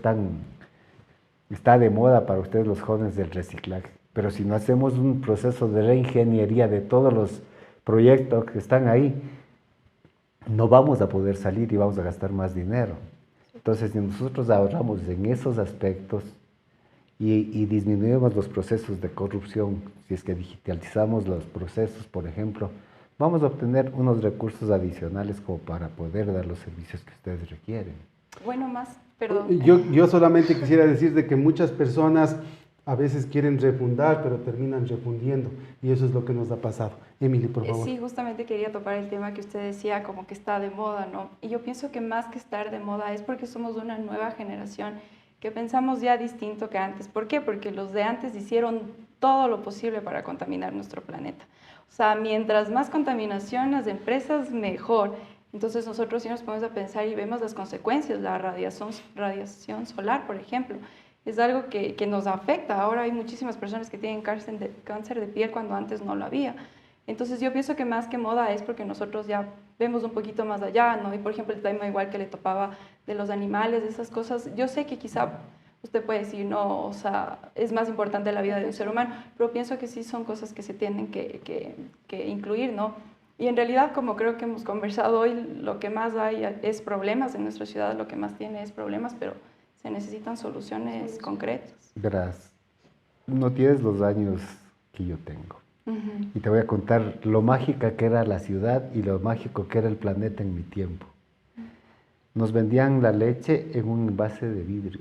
está de moda para ustedes los jóvenes del reciclaje. Pero si no hacemos un proceso de reingeniería de todos los proyectos que están ahí, no vamos a poder salir y vamos a gastar más dinero. Entonces, si nosotros ahorramos en esos aspectos y disminuimos los procesos de corrupción, si es que digitalizamos los procesos, por ejemplo, vamos a obtener unos recursos adicionales como para poder dar los servicios que ustedes requieren. Bueno, perdón. Yo solamente quisiera decir de que muchas personas a veces quieren refundar, pero terminan refundiendo, y eso es lo que nos ha pasado. Emily, por favor. Sí, justamente quería topar el tema que usted decía, como que está de moda, ¿no? Y yo pienso que más que estar de moda es porque somos una nueva generación que pensamos ya distinto que antes. ¿Por qué? Porque los de antes hicieron todo lo posible para contaminar nuestro planeta. O sea, mientras más contaminación las empresas, mejor. Entonces nosotros sí nos ponemos a pensar y vemos las consecuencias, la radiación solar, por ejemplo. Es algo que nos afecta. Ahora hay muchísimas personas que tienen cáncer de piel cuando antes no lo había. Entonces yo pienso que más que moda es porque nosotros ya vemos un poquito más allá, ¿no? Y por ejemplo el tema igual que le topaba de los animales, de esas cosas, yo sé que quizá usted puede decir, no, o sea, es más importante la vida de un ser humano, pero pienso que sí son cosas que se tienen que incluir, ¿no? Y en realidad, como creo que hemos conversado hoy, lo que más hay es problemas en nuestra ciudad, lo que más tiene es problemas, pero se necesitan soluciones concretas. Verás, no tienes los años que yo tengo. Y te voy a contar lo mágica que era la ciudad y lo mágico que era el planeta en mi tiempo. Nos vendían la leche en un envase de vidrio.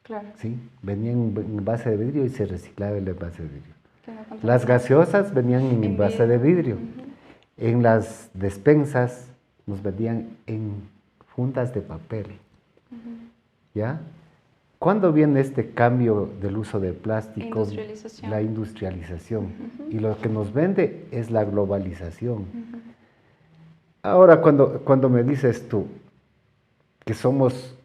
Claro. ¿Sí? Venía en un envase de vidrio y se reciclaba el envase de vidrio. Las gaseosas venían en envase de vidrio. En las despensas nos vendían en fundas de papel. ¿Ya? ¿Cuándo viene este cambio del uso de plástico? Industrialización. La industrialización. Y lo que nos vende es la globalización. Ahora, cuando me dices tú que somos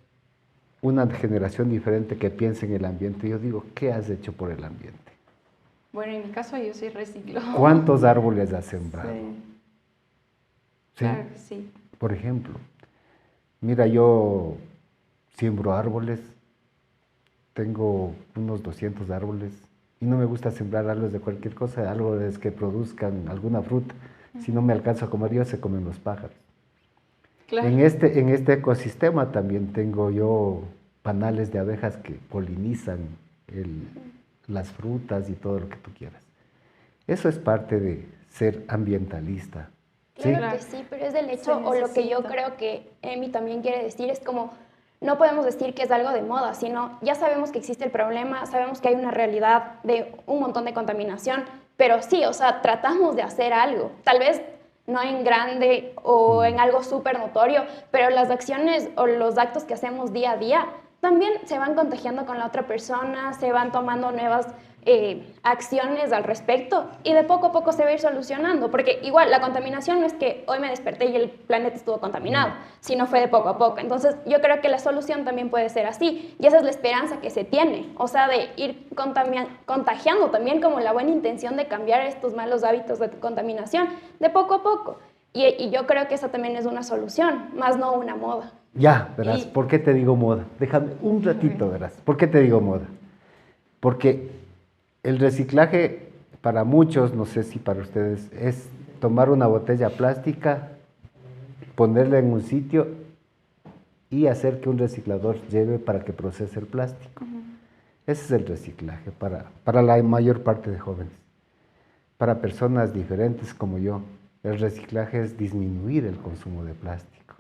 una generación diferente que piensa en el ambiente, yo digo, ¿qué has hecho por el ambiente? Bueno, en mi caso yo sí reciclo. ¿Cuántos árboles has sembrado? Sí. ¿Sí? Claro que sí. Por ejemplo, mira, yo siembro árboles, tengo unos 200 árboles y no me gusta sembrar árboles de cualquier cosa, árboles que produzcan alguna fruta. Si no me alcanzo a comer yo, se comen los pájaros. Claro. En este ecosistema también tengo yo panales de abejas que polinizan las frutas y todo lo que tú quieras. Eso es parte de ser ambientalista. Claro que sí, pero es del hecho, o lo que yo creo que Emi también quiere decir, es como, no podemos decir que es algo de moda, sino ya sabemos que existe el problema, sabemos que hay una realidad de un montón de contaminación, pero sí, o sea, tratamos de hacer algo, tal vez no en grande o en algo súper notorio, pero las acciones o los actos que hacemos día a día también se van contagiando con la otra persona, se van tomando nuevas acciones al respecto y de poco a poco se va a ir solucionando, porque igual la contaminación no es que hoy me desperté y el planeta estuvo contaminado, sino fue de poco a poco. Entonces yo creo que la solución también puede ser así y esa es la esperanza que se tiene, o sea, de ir contagiando también como la buena intención de cambiar estos malos hábitos de contaminación de poco a poco. Y yo creo que esa también es una solución, más no una moda. Ya, verás, ¿por qué te digo moda? Déjame un ratito, verás. ¿Por qué te digo moda? Porque el reciclaje para muchos, no sé si para ustedes, es tomar una botella plástica, ponerla en un sitio y hacer que un reciclador lleve para que procese el plástico. Ese es el reciclaje para la mayor parte de jóvenes. Para personas diferentes como yo, el reciclaje es disminuir el consumo de plástico.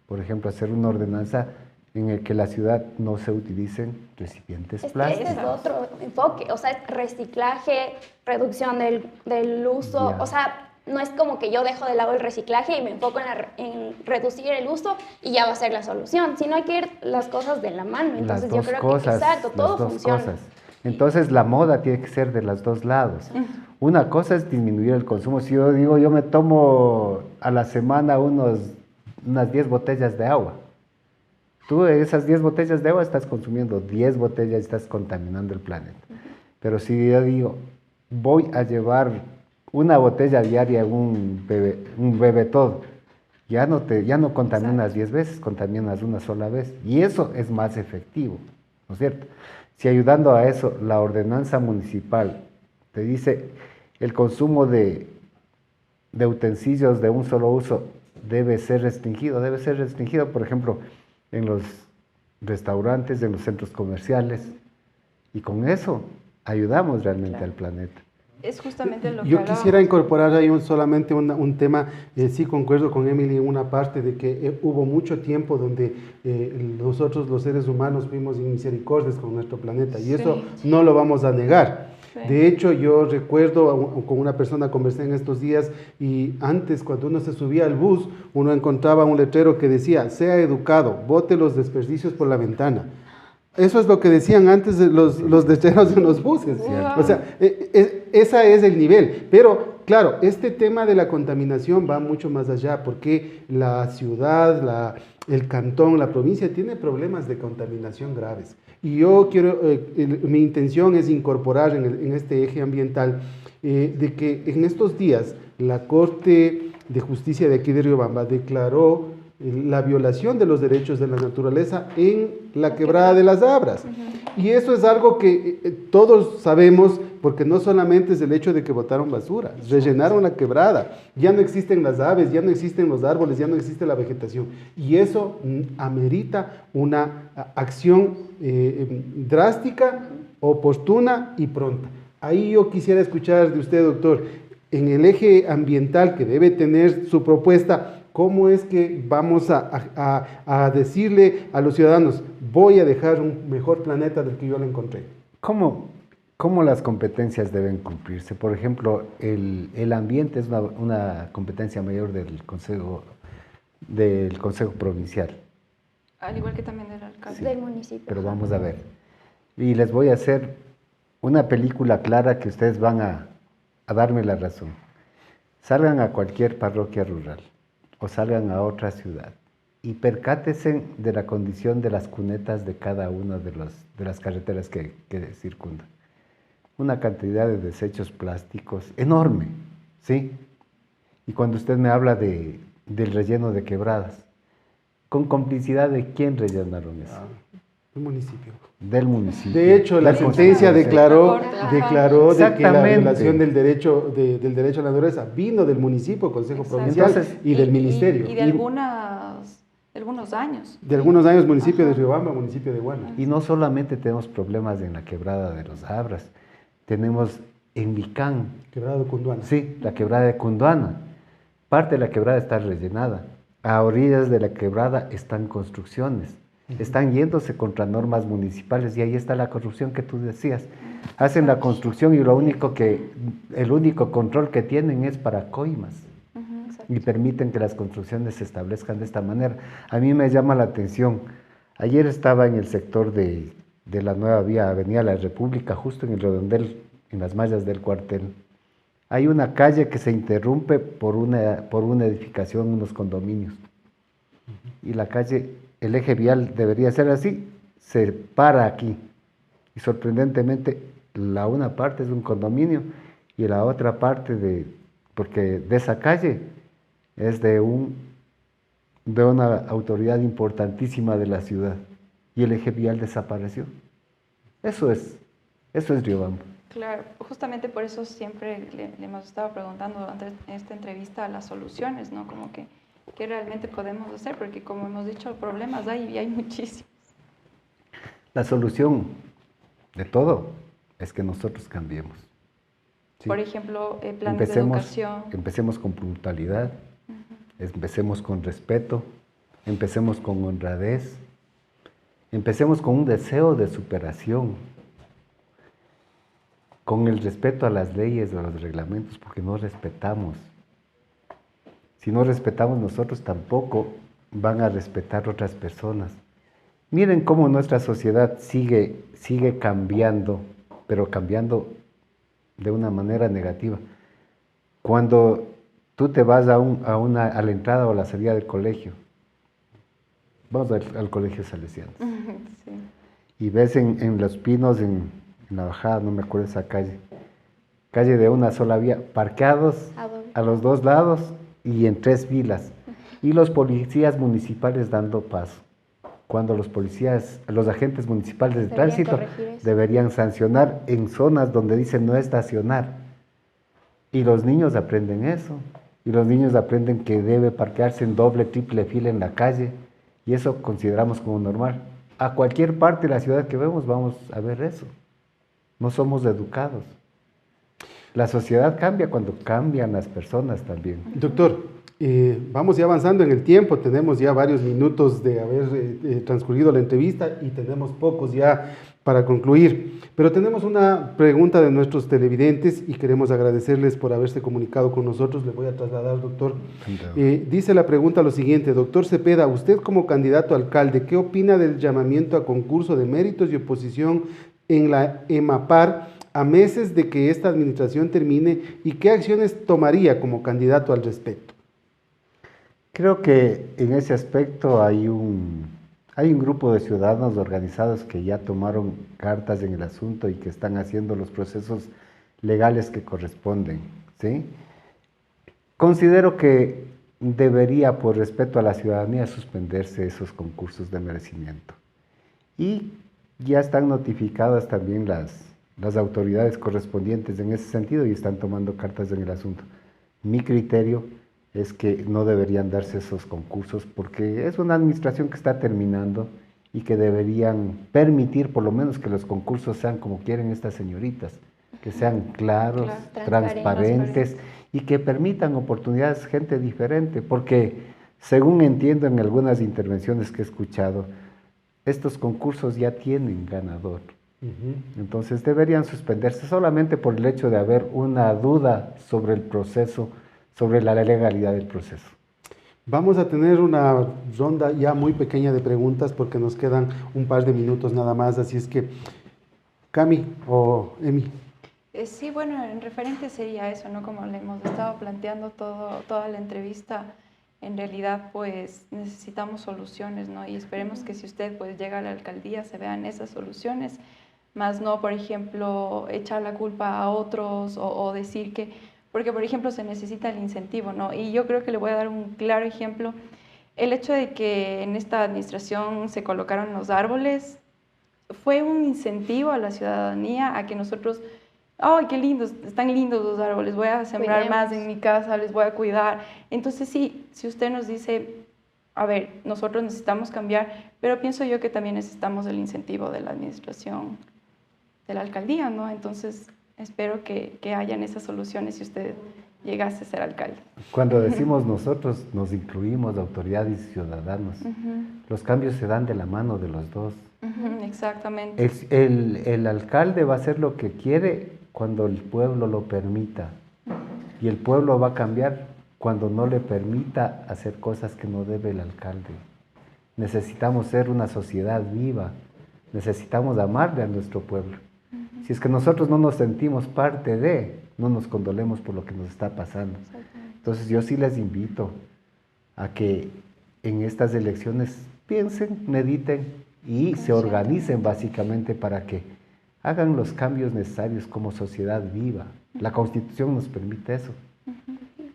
Por ejemplo, hacer una ordenanza en el que la ciudad no se utilicen recipientes plásticos. Este es otro enfoque, o sea, es reciclaje, reducción del uso, Ya. o sea, no es como que yo dejo de lado el reciclaje y me enfoco en reducir el uso y ya va a ser la solución, sino hay que ir las cosas de la mano, entonces yo creo que, exacto, todo funciona. Entonces la moda tiene que ser de los dos lados. Una cosa es disminuir el consumo. Si yo digo, yo me tomo a la semana unas 10 botellas de agua. Tú de esas 10 botellas de agua estás consumiendo 10 botellas y estás contaminando el planeta. Pero si yo digo, voy a llevar una botella diaria, un bebé todo, ya no contaminas 10 veces, contaminas una sola vez. Y eso es más efectivo, ¿no es cierto? Si ayudando a eso, la ordenanza municipal te dice el consumo de utensilios de un solo uso debe ser restringido, por ejemplo, en los restaurantes, en los centros comerciales, y con eso ayudamos realmente al planeta. Es justamente lo que Yo hablábamos. quisiera incorporar ahí solamente un tema, sí concuerdo con Emily en una parte de que hubo mucho tiempo donde nosotros los seres humanos fuimos inmisericordios con nuestro planeta y eso no lo vamos a negar. Sí. De hecho, yo recuerdo, con una persona conversé en estos días y antes cuando uno se subía al bus, uno encontraba un letrero que decía, sea educado, bote los desperdicios por la ventana. Eso es lo que decían antes de los letreros en los buses. Wow. O sea, ese es el nivel. Pero, claro, este tema de la contaminación va mucho más allá, porque la ciudad, el cantón, la provincia tiene problemas de contaminación graves. Y yo quiero, mi intención es incorporar en este eje ambiental de que en estos días la Corte de Justicia de aquí de Riobamba declaró la violación de los derechos de la naturaleza en la quebrada de las Abras. Y eso es algo que todos sabemos, porque no solamente es el hecho de que botaron basura, rellenaron la quebrada, ya no existen las aves, ya no existen los árboles, ya no existe la vegetación. Y eso amerita una acción drástica, oportuna y pronta. Ahí yo quisiera escuchar de usted, doctor, en el eje ambiental que debe tener su propuesta, ¿cómo es que vamos a decirle a los ciudadanos, voy a dejar un mejor planeta del que yo lo encontré? ¿Cómo las competencias deben cumplirse? Por ejemplo, el ambiente es una competencia mayor del Consejo Provincial. Al igual que también del alcalde. Del municipio. Pero vamos a ver. Y les voy a hacer una película clara que ustedes van a darme la razón. Salgan a cualquier parroquia rural o salgan a otra ciudad y percátense de la condición de las cunetas de cada una de las carreteras que circundan. Una cantidad de desechos plásticos enorme, ¿sí? Y cuando usted me habla del relleno de quebradas, ¿con complicidad de quién rellenaron eso? El municipio. Del municipio. De hecho, la sentencia declaró de que la Exactamente. violación del derecho a la naturaleza vino del municipio, Consejo Exacto. Provincial Entonces, y del Ministerio. Y de algunos años. De algunos años, municipio de Riobamba, municipio de Guana. Y no solamente tenemos problemas en la quebrada de los Abras, tenemos en Vicán, Quebrado Cunduana. sí, la quebrada de Cunduana. Parte de la quebrada está rellenada. A orillas de la quebrada están construcciones. Están yéndose contra normas municipales y ahí está la corrupción que tú decías. Hacen la construcción y el único control que tienen es para coimas y permiten que las construcciones se establezcan de esta manera. A mí me llama la atención. Ayer estaba en el sector de la nueva vía Avenida La República, justo en el redondel, en las mallas del cuartel. Hay una calle que se interrumpe por una edificación, unos condominios. Y la calle, el eje vial debería ser así, se para aquí. Y sorprendentemente, la una parte es un condominio y la otra parte porque de esa calle es de una autoridad importantísima de la ciudad. Y el eje vial desapareció. Eso es Riobamba. Claro, justamente por eso siempre le hemos estado preguntando antes en esta entrevista las soluciones, ¿no? Como que ¿qué realmente podemos hacer? Porque como hemos dicho, problemas hay y hay muchísimos. La solución de todo, es que nosotros cambiemos. ¿Sí? Por ejemplo, planes de educación. Empecemos con puntualidad, empecemos con respeto, empecemos con honradez, empecemos con un deseo de superación, con el respeto a las leyes, a los reglamentos, porque no respetamos. Si no respetamos nosotros, tampoco van a respetar otras personas. Miren cómo nuestra sociedad sigue cambiando, pero cambiando de una manera negativa. Cuando tú te vas a la entrada o a la salida del colegio, vamos al colegio Salesianos, Sí. y ves en Los Pinos, en la bajada, no me acuerdo esa calle de una sola vía, parqueados a los dos lados y en 3 filas, y los policías municipales dando paso. Cuando los agentes municipales de tránsito deberían sancionar en zonas donde dicen no estacionar. Y los niños aprenden eso. Y los niños aprenden que debe parquearse en doble, triple fila en la calle. Y eso consideramos como normal. A cualquier parte de la ciudad que vemos vamos a ver eso. No somos educados. La sociedad cambia cuando cambian las personas también. Doctor, vamos ya avanzando en el tiempo, tenemos ya varios minutos de haber transcurrido la entrevista y tenemos pocos ya para concluir. Pero tenemos una pregunta de nuestros televidentes y queremos agradecerles por haberse comunicado con nosotros. Le voy a trasladar, doctor. Dice la pregunta lo siguiente: doctor Cepeda, usted como candidato a alcalde, ¿qué opina del llamamiento a concurso de méritos y oposición en la EMAPAR a meses de que esta administración termine y qué acciones tomaría como candidato al respecto? Creo que en ese aspecto hay un grupo de ciudadanos organizados que ya tomaron cartas en el asunto y que están haciendo los procesos legales que corresponden, ¿sí? Considero que debería, por respeto a la ciudadanía, suspenderse esos concursos de merecimiento. Y ya están notificadas también las autoridades correspondientes en ese sentido y están tomando cartas en el asunto. Mi criterio es que no deberían darse esos concursos porque es una administración que está terminando y que deberían permitir por lo menos que los concursos sean como quieren estas señoritas, que sean claros, transparentes y que permitan oportunidades a gente diferente, porque según entiendo en algunas intervenciones que he escuchado, estos concursos ya tienen ganador. Entonces deberían suspenderse solamente por el hecho de haber una duda sobre el proceso, sobre la legalidad del proceso. Vamos a tener una ronda ya muy pequeña de preguntas porque nos quedan un par de minutos nada más, así es que Cami o Emi. Sí, bueno, en referente sería eso, ¿no? Como le hemos estado planteando toda la entrevista, en realidad pues necesitamos soluciones, ¿no? Y esperemos que si usted pues llega a la alcaldía se vean esas soluciones, más no, por ejemplo, echar la culpa a otros o decir que, porque por ejemplo se necesita el incentivo, ¿no? Y yo creo que le voy a dar un claro ejemplo, el hecho de que en esta administración se colocaron los árboles fue un incentivo a la ciudadanía a que nosotros, ¡ay, qué lindos! Están lindos los árboles, voy a sembrar más en mi casa, les voy a cuidar. Entonces sí, si usted nos dice, a ver, nosotros necesitamos cambiar, pero pienso yo que también necesitamos el incentivo de la administración, de la alcaldía, ¿no? Entonces espero que hayan esas soluciones si usted llegase a ser alcalde. Cuando decimos nosotros, nos incluimos autoridades y ciudadanos. Los cambios se dan de la mano de los dos. Exactamente. El alcalde va a hacer lo que quiere cuando el pueblo lo permita. Y el pueblo va a cambiar cuando no le permita hacer cosas que no debe el alcalde. Necesitamos ser una sociedad viva. Necesitamos amarle a nuestro pueblo. Si es que nosotros no nos sentimos parte de, no nos condolemos por lo que nos está pasando. Entonces yo sí les invito a que en estas elecciones piensen, mediten y se organicen básicamente para que hagan los cambios necesarios como sociedad viva. La Constitución nos permite eso.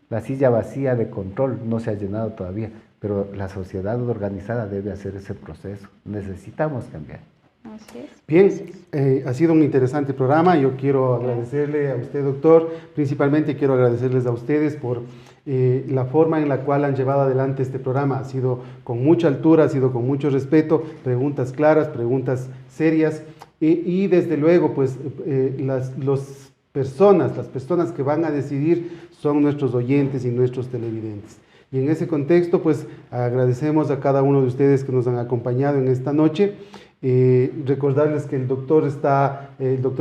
La silla vacía de control no se ha llenado todavía, pero la sociedad organizada debe hacer ese proceso. Necesitamos cambiar. Así es. Bien, ha sido un interesante programa. Yo quiero agradecerle a usted, doctor. Principalmente quiero agradecerles a ustedes por la forma en la cual han llevado adelante este programa. Ha sido con mucha altura, ha sido con mucho respeto, preguntas claras, preguntas serias, y desde luego, pues las personas que van a decidir son nuestros oyentes y nuestros televidentes. Y en ese contexto, pues agradecemos a cada uno de ustedes que nos han acompañado en esta noche. Recordarles que el doctor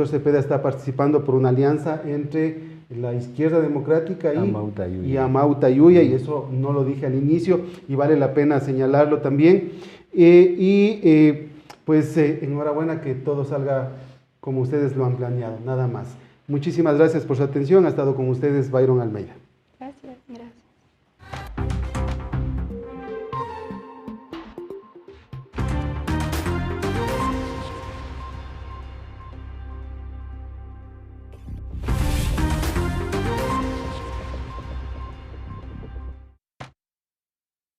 Cepeda está participando por una alianza entre la Izquierda Democrática y Amautayuya, y eso no lo dije al inicio y vale la pena señalarlo también. Pues enhorabuena, que todo salga como ustedes lo han planeado, nada más. Muchísimas gracias por su atención. Ha estado con ustedes Byron Almeida.